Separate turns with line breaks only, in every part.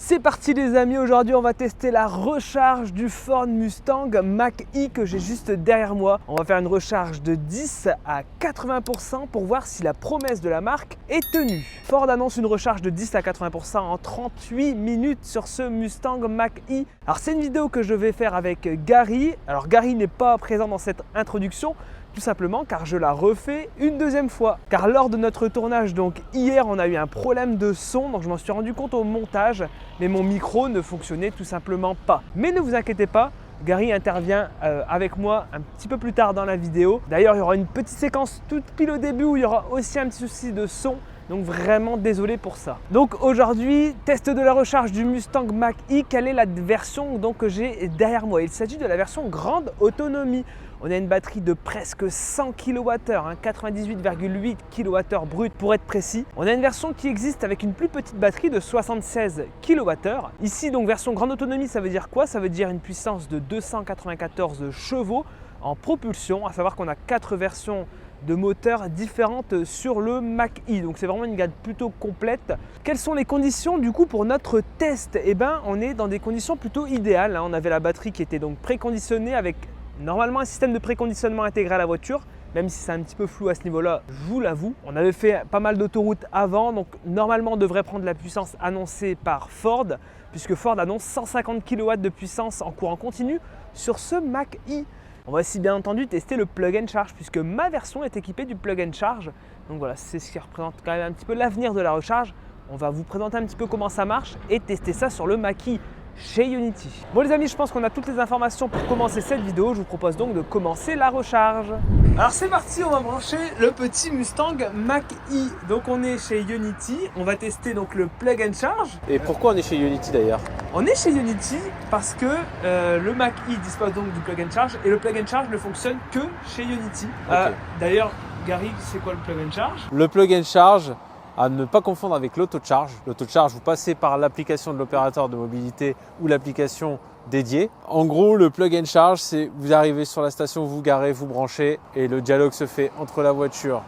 C'est parti les amis, aujourd'hui on va tester la recharge du Ford Mustang Mach-E que j'ai juste derrière moi. On va faire une recharge de 10 à 80% pour voir si la promesse de la marque est tenue. Ford annonce une recharge de 10 à 80% en 38 minutes sur ce Mustang Mach-E. Alors c'est une vidéo que je vais faire avec Gary. Alors Gary n'est pas présent dans cette introduction, tout simplement car je la refais une deuxième fois. Car lors de notre tournage, donc hier, on a eu un problème de son, donc je m'en suis rendu compte au montage, mais mon micro ne fonctionnait tout simplement pas. Mais ne vous inquiétez pas, Gary intervient avec moi un petit peu plus tard dans la vidéo. D'ailleurs, il y aura une petite séquence toute pile au début où il y aura aussi un petit souci de son. Donc vraiment désolé pour ça. Donc aujourd'hui, test de la recharge du Mustang Mach-E. Quelle est la version donc, que j'ai derrière moi? Il s'agit de la version grande autonomie. On a une batterie de presque 100 kWh, 98,8 kWh brut pour être précis. On a une version qui existe avec une plus petite batterie de 76 kWh. Ici donc version grande autonomie, ça veut dire quoi? Ça veut dire une puissance de 294 chevaux en propulsion, à savoir qu'on a 4 versions de moteurs différentes sur le Mach-E. Donc c'est vraiment une gamme plutôt complète. Quelles sont les conditions du coup pour notre test? Eh bien on est dans des conditions plutôt idéales. On avait la batterie qui était donc préconditionnée avec normalement un système de préconditionnement intégré à la voiture, même si c'est un petit peu flou à ce niveau-là, je vous l'avoue. On avait fait pas mal d'autoroutes avant, donc normalement on devrait prendre la puissance annoncée par Ford, puisque Ford annonce 150 kW de puissance en courant continu sur ce Mach-E. On va aussi bien entendu tester le plug and charge, puisque ma version est équipée du plug and charge. Donc voilà, c'est ce qui représente quand même un petit peu l'avenir de la recharge. On va vous présenter un petit peu comment ça marche et tester ça sur le Mach-E chez Ionity. Bon les amis, je pense qu'on a toutes les informations pour commencer cette vidéo. Je vous propose donc de commencer la recharge. Alors c'est parti, on va brancher le petit Mustang Mach-E. Donc on est chez Ionity, on va tester donc le plug and charge.
Et pourquoi on est chez Ionity d'ailleurs?
On est chez Ionity parce que le Mach-E dispose donc du plug and charge et le plug and charge ne fonctionne que chez Ionity.
Okay.
D'ailleurs, Gary, c'est quoi le plug and charge?
Le plug and charge, à ne pas confondre avec l'autocharge. L'autocharge, vous passez par l'application de l'opérateur de mobilité ou l'application dédiée. En gros, le plug and charge, c'est vous arrivez sur la station, vous garez, vous branchez et le dialogue se fait entre la voiture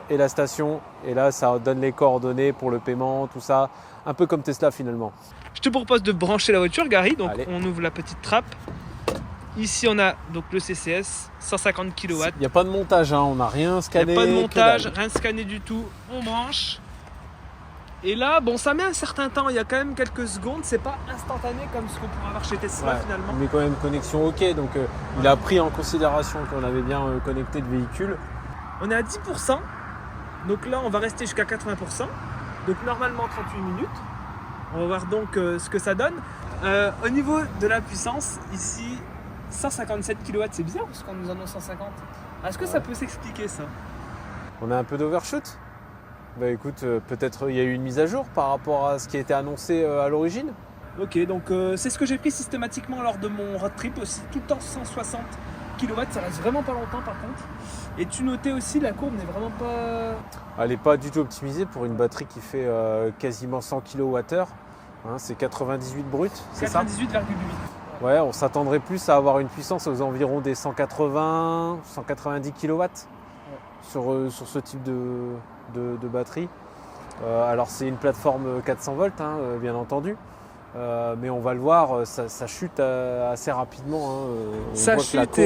et la station. Et là, ça donne les coordonnées pour le paiement, tout ça. Un peu comme Tesla finalement.
Je te propose de brancher la voiture, Gary. Donc
Allez.
on ouvre la petite trappe. Ici, on a donc le CCS, 150 kW.
Il n'y a pas de montage, hein. On n'a rien scanné.
Il n'y a pas de montage, rien scanné du tout. On branche. Et là, bon, ça met un certain temps, il y a quand même quelques secondes, c'est pas instantané comme ce qu'on pourrait avoir chez Tesla finalement.
Mais quand même connexion OK, donc il a pris en considération qu'on avait bien connecté le véhicule.
On est à 10%, donc là on va rester jusqu'à 80%, donc normalement 38 minutes. On va voir donc ce que ça donne. Au niveau de la puissance, ici 157 kW, c'est bizarre parce qu'on nous annonce 150. Est-ce que ça peut s'expliquer ça?
On a un peu d'overshoot. Bah écoute, peut-être il y a eu une mise à jour par rapport à ce qui a été annoncé à l'origine.
Ok, donc c'est ce que j'ai pris systématiquement lors de mon road trip aussi, tout le temps 160 kW, ça reste vraiment pas longtemps par contre. Et tu notais aussi la courbe n'est vraiment pas...
Elle n'est pas du tout optimisée pour une batterie qui fait quasiment 100 kWh. Hein, c'est 98 brut, c'est ça?
98,8.
Ouais, on s'attendrait plus à avoir une puissance aux environs des 180, 190 kW sur ce type de batterie. Alors c'est une plateforme 400 volts, hein, bien entendu. Mais on va le voir, ça chute assez rapidement. Hein.
Ça chute
la courbe,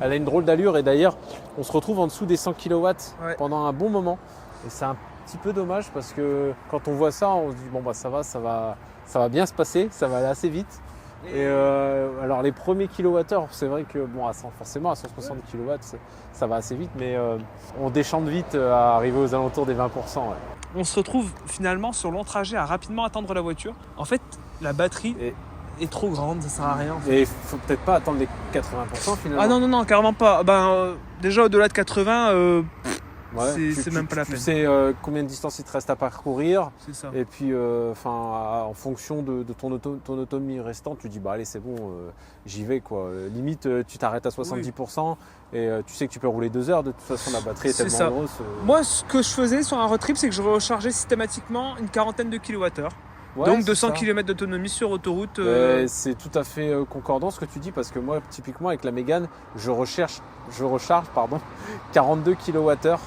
elle a une drôle d'allure et d'ailleurs on se retrouve en dessous des 100 kW pendant un bon moment. Et c'est un petit peu dommage parce que quand on voit ça, on se dit bon bah ça va bien se passer, ça va aller assez vite. Et alors les premiers kilowattheures, c'est vrai que bon, forcément à 160 kW, ça va assez vite, mais on déchante vite à arriver aux alentours des 20%. Ouais.
On se retrouve finalement sur long trajet à rapidement attendre la voiture. En fait, la batterie est trop grande, ça sert à rien. En fait.
Et il faut peut-être pas attendre les 80% finalement.
Ah non, carrément pas. Déjà au-delà de 80, c'est même pas la peine.
Tu sais combien de distance il te reste à parcourir.
C'est ça.
Et puis en fonction de ton autonomie restante, tu dis bah allez c'est bon, j'y vais quoi. Limite tu t'arrêtes à 70% et tu sais que tu peux rouler 2 heures. De toute façon la batterie est tellement grosse.
Moi ce que je faisais sur un road trip, c'est que je rechargeais systématiquement une quarantaine de kilowattheures.
Ouais,
Donc
c'est
200
ça.
km d'autonomie sur autoroute.
C'est tout à fait concordant ce que tu dis parce que moi, typiquement avec la Mégane, je recharge 42 kWh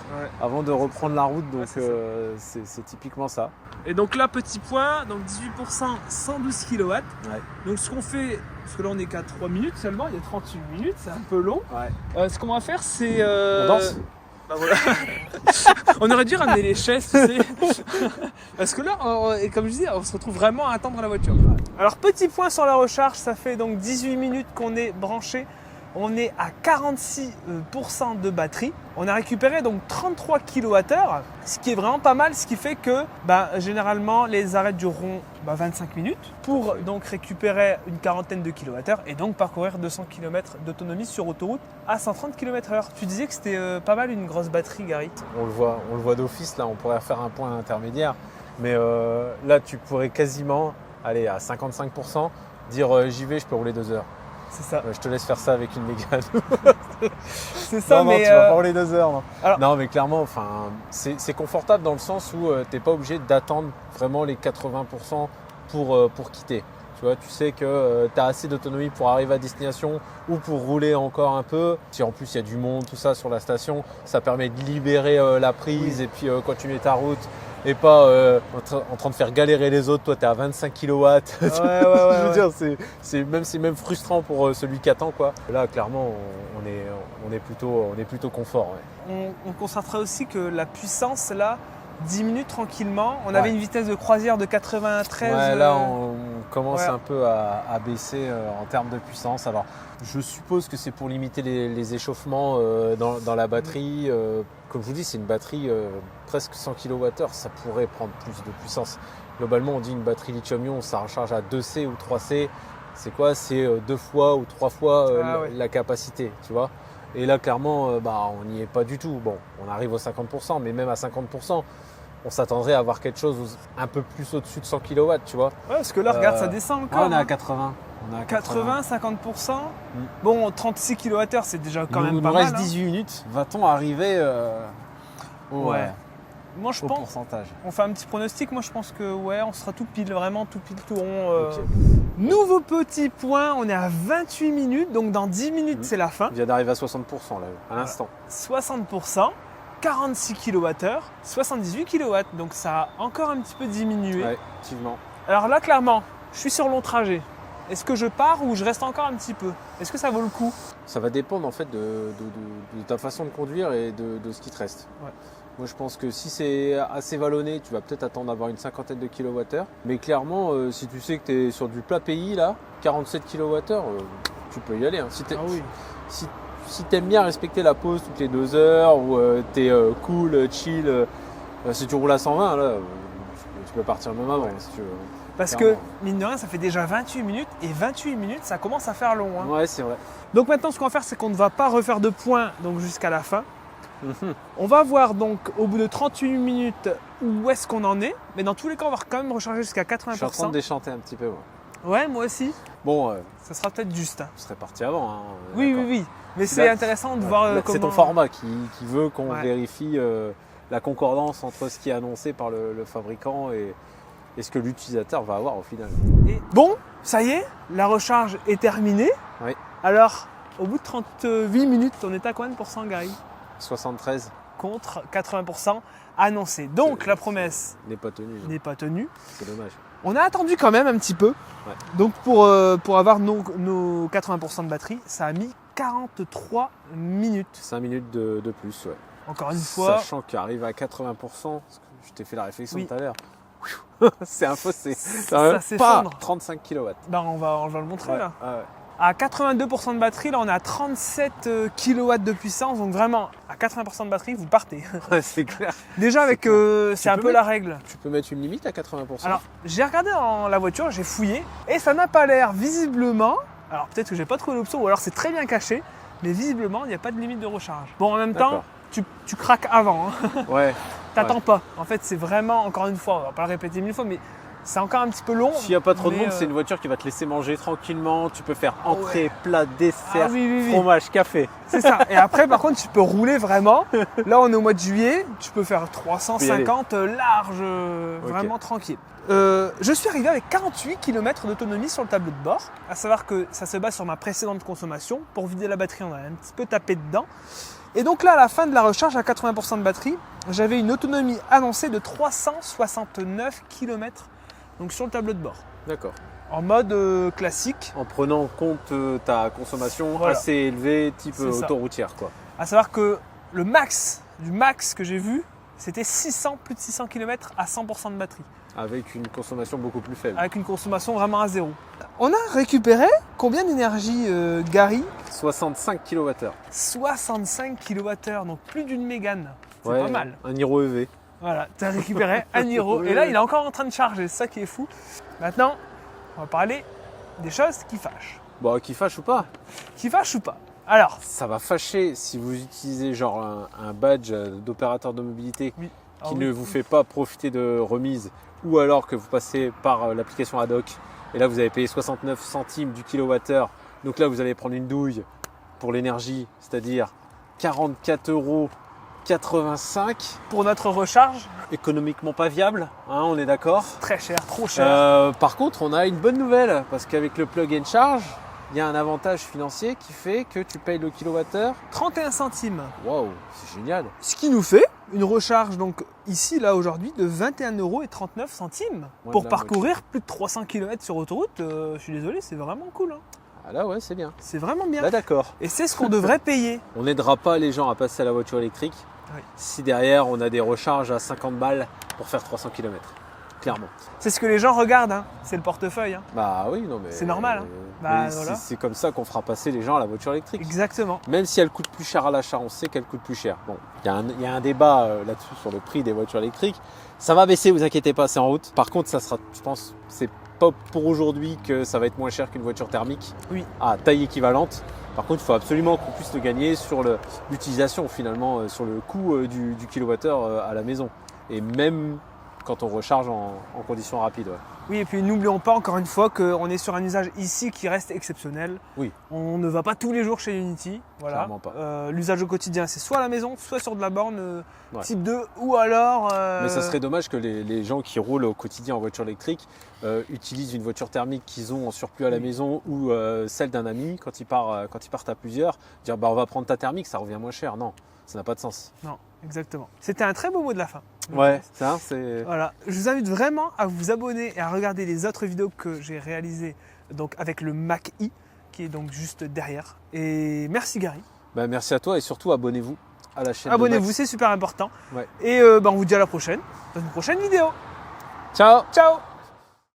avant de reprendre la route. Donc c'est typiquement ça.
Et donc là, petit point, donc 18%, 112 kW.
Ouais.
Donc ce qu'on fait, parce que là on est qu'à 3 minutes seulement, il y a 38 minutes, c'est un peu long.
Ouais.
Ce qu'on va faire, c'est...
On danse.
Bah voilà. On aurait dû ramener les chaises, tu sais. Parce que là, et comme je disais, on se retrouve vraiment à attendre la voiture. Alors petit point sur la recharge, ça fait donc 18 minutes qu'on est branché. On est à 46% de batterie. On a récupéré donc 33 kWh, ce qui est vraiment pas mal, ce qui fait que généralement les arrêts dureront 25 minutes pour donc récupérer une quarantaine de kWh et donc parcourir 200 km d'autonomie sur autoroute à 130 km/h. Tu disais que c'était pas mal une grosse batterie, Gary.
On le voit d'office, là on pourrait faire un point intermédiaire, mais là tu pourrais quasiment aller à 55%, dire j'y vais, je peux rouler 2 heures.
C'est ça.
Je te laisse faire ça avec une Mégane.
C'est ça,
non,
mais
tu vas pas rouler 2 heures. Non,
alors...
non mais clairement, c'est confortable dans le sens où tu n'es pas obligé d'attendre vraiment les 80% pour quitter. Tu vois, tu sais que tu as assez d'autonomie pour arriver à destination ou pour rouler encore un peu. Si en plus il y a du monde, tout ça sur la station, ça permet de libérer la prise et puis continuer ta route. Et pas en train de faire galérer les autres, toi tu es à 25 kW. Je veux dire, c'est même frustrant pour celui qui attend, quoi. Là clairement on est plutôt confort. Ouais.
On constatera aussi que la puissance là diminue tranquillement. On avait une vitesse de croisière de 93.
Ouais, là on commence un peu à baisser en termes de puissance. Alors je suppose que c'est pour limiter les échauffements dans la batterie. Comme je vous dis, c'est une batterie presque 100 kWh, ça pourrait prendre plus de puissance. Globalement, on dit une batterie lithium-ion, ça recharge à 2C ou 3C. C'est quoi? C'est 2 fois ou 3 fois la capacité, tu vois. Et là, clairement, on n'y est pas du tout. Bon, on arrive aux 50%, mais même à 50%, on s'attendrait à avoir quelque chose un peu plus au-dessus de 100 kW, tu vois.
Ouais, parce que là, regarde, ça descend encore.
On est à 80.
50%. Bon, 36 kWh, c'est déjà quand même pas mal.
Il nous reste 18 minutes. Va-t-on arriver au
moi, je pense,
pourcentage?
On fait un petit pronostic. Moi, je pense que on sera tout pile, vraiment tout pile, tout rond. Nouveau petit point, on est à 28 minutes. Donc, dans 10 minutes, c'est la fin.
Il vient d'arriver à 60% là, à l'instant.
60%. 46 kWh, 78 kW. Donc, ça a encore un petit peu diminué.
Ouais, effectivement.
Alors là, clairement, je suis sur long trajet. Est-ce que je pars ou je reste encore un petit peu? Est-ce que ça vaut le coup?
Ça va dépendre en fait de ta façon de conduire et de ce qui te reste.
Ouais.
Moi je pense que si c'est assez vallonné, tu vas peut-être attendre d'avoir une cinquantaine de kWh. Mais clairement, si tu sais que tu es sur du plat pays, là, 47 kWh, tu peux y aller. Hein. Si tu aimes bien respecter la pause toutes les 2 heures ou tu es cool, chill, si tu roules à 120, là, tu peux partir même avant si tu veux.
Parce que, mine de rien, ça fait déjà 28 minutes et 28 minutes, ça commence à faire long. Hein.
Ouais, c'est vrai.
Donc maintenant, ce qu'on va faire, c'est qu'on ne va pas refaire de points donc jusqu'à la fin. On va voir donc au bout de 38 minutes où est-ce qu'on en est. Mais dans tous les cas, on va quand même recharger jusqu'à 80%.
Je suis en train de déchanter un petit peu.
Ouais, moi aussi.
Bon,
ça sera peut-être juste.
Je serais parti avant. Hein,
oui. Mais c'est intéressant de voir comment...
C'est ton format qui veut qu'on vérifie la concordance entre ce qui est annoncé par le fabricant et ce que l'utilisateur va avoir au final.
Et bon, ça y est, la recharge est terminée.
Oui.
Alors, au bout de 38 minutes, on est à combien de pourcents, Gary?
73.
Contre 80% annoncé. Donc la promesse
n'est pas tenue.
N'est pas tenue.
C'est dommage.
On a attendu quand même un petit peu.
Ouais.
Donc pour avoir nos 80% de batterie, ça a mis 43 minutes.
5 minutes de plus, ouais.
Encore une fois.
Sachant qu'arrive à 80%, parce que je t'ai fait la réflexion tout à l'heure. C'est un fossé.
Ça s'effondre.
35 kW.
On va le montrer là.
Ah ouais.
À 82% de batterie, là on est à 37 kW de puissance, donc vraiment à 80% de batterie, vous partez.
Ouais, c'est clair.
Déjà avec, c'est un peu la règle.
Tu peux mettre une limite à 80%.
Alors j'ai regardé dans la voiture, j'ai fouillé, et ça n'a pas l'air visiblement, alors peut-être que j'ai pas trouvé l'option, ou alors c'est très bien caché, mais visiblement il n'y a pas de limite de recharge. Bon en même temps, tu craques avant. Hein.
Ouais.
T'attends pas. En fait c'est vraiment, encore une fois, on va pas le répéter 1000 fois, mais C'est encore un petit peu long.
S'il n'y a pas trop de
mais,
monde, c'est une voiture qui va te laisser manger tranquillement. Tu peux faire
Ah ouais.
entrée, plat, dessert,
oui.
fromage, café.
C'est ça. Et après, par contre, tu peux rouler vraiment. Là, on est au mois de juillet. Tu peux faire 350 large, vraiment tranquille. Je suis arrivé avec 48 km d'autonomie sur le tableau de bord. À savoir que ça se base sur ma précédente consommation. Pour vider la batterie, on a un petit peu tapé dedans. Et donc là, à la fin de la recharge, à 80% de batterie, j'avais une autonomie annoncée de 369 km donc sur le tableau de bord.
D'accord.
En mode classique.
En prenant en compte ta consommation
Voilà.
assez élevée, type
C'est ça.
autoroutière, quoi.
À savoir que le max du max que j'ai vu, c'était plus de 600 km à 100% de batterie.
Avec une consommation beaucoup plus faible.
Avec une consommation vraiment à zéro. On a récupéré combien d'énergie, Gary?
65 kWh.
65 kWh, donc plus d'une mégane. C'est
Ouais,
pas mal.
un Hero EV.
Voilà, tu as récupéré un Hero.
Oui.
Et là, il est encore en train de charger, c'est ça qui est fou. Maintenant, on va parler des choses qui fâchent.
Bon, qui fâche ou pas.
Qui fâchent ou pas? Alors,
Ça va fâcher si vous utilisez genre un badge d'opérateur de mobilité
oui.
qui
Alors,
ne
oui.
vous fait pas profiter de remise, ou alors que vous passez par l'application Ad-Hoc et là vous avez payé 69 centimes du kilowattheure. Donc là vous allez prendre une douille pour l'énergie, c'est-à-dire 44,85 €.
Pour notre recharge,
Économiquement pas viable, hein, on est d'accord.
très cher, trop cher.
Par contre, on a une bonne nouvelle parce qu'avec le plug and charge, il y a un avantage financier qui fait que tu payes le kilowattheure.
31 centimes.
Waouh, c'est génial.
Ce qui nous fait une recharge, donc ici, là, aujourd'hui, de 21,39 €
Ouais,
pour
la
parcourir plus de 300 km sur autoroute. Je suis désolé, c'est vraiment cool. Hein.
Ah là ouais, c'est bien.
C'est vraiment bien.
Là d'accord.
Et c'est ce qu'on devrait payer.
On n'aidera pas les gens à passer à la voiture électrique
Oui.
si derrière on a des recharges à 50 balles pour faire 300 km. Clairement.
C'est ce que les gens regardent, hein. C'est le portefeuille. Hein.
Bah oui, non mais.
C'est normal, hein.
mais
Bah, voilà.
c'est comme ça qu'on fera passer les gens à la voiture électrique.
Exactement.
Même si elle coûte plus cher à l'achat, on sait qu'elle coûte plus cher. Bon, il y a un débat là-dessus sur le prix des voitures électriques. Ça va baisser, vous inquiétez pas, c'est en route. Par contre, ça sera, je pense, c'est pas pour aujourd'hui que ça va être moins cher qu'une voiture thermique
Oui.
à taille équivalente. Par contre, il faut absolument qu'on puisse le gagner sur l'utilisation finalement, sur le coût du kilowattheure à la maison. Et même quand on recharge en conditions rapides. Ouais.
Oui, et puis n'oublions pas encore une fois qu'on est sur un usage ici qui reste exceptionnel.
Oui.
On ne va pas tous les jours chez Unity. Voilà.
Clairement pas.
L'usage au quotidien, c'est soit à la maison, soit sur de la borne
Ouais.
type 2, ou alors.
Mais ça serait dommage que les gens qui roulent au quotidien en voiture électrique utilisent une voiture thermique qu'ils ont en surplus à la
Oui.
maison ou celle d'un ami quand ils partent à plusieurs. Dire bah on va prendre ta thermique, ça revient moins cher. Non, ça n'a pas de sens.
Non, exactement. C'était un très beau mot de la fin.
Ouais, ça c'est.
Voilà. Je vous invite vraiment à vous abonner et à regarder les autres vidéos que j'ai réalisées donc avec le Mach-E qui est donc juste derrière. Et merci Gary.
Bah, merci à toi et surtout abonnez-vous à la chaîne. de
Abonnez-vous,
Max.
c'est super important.
Ouais.
Et on vous dit à la prochaine, dans une prochaine vidéo.
Ciao.
Ciao.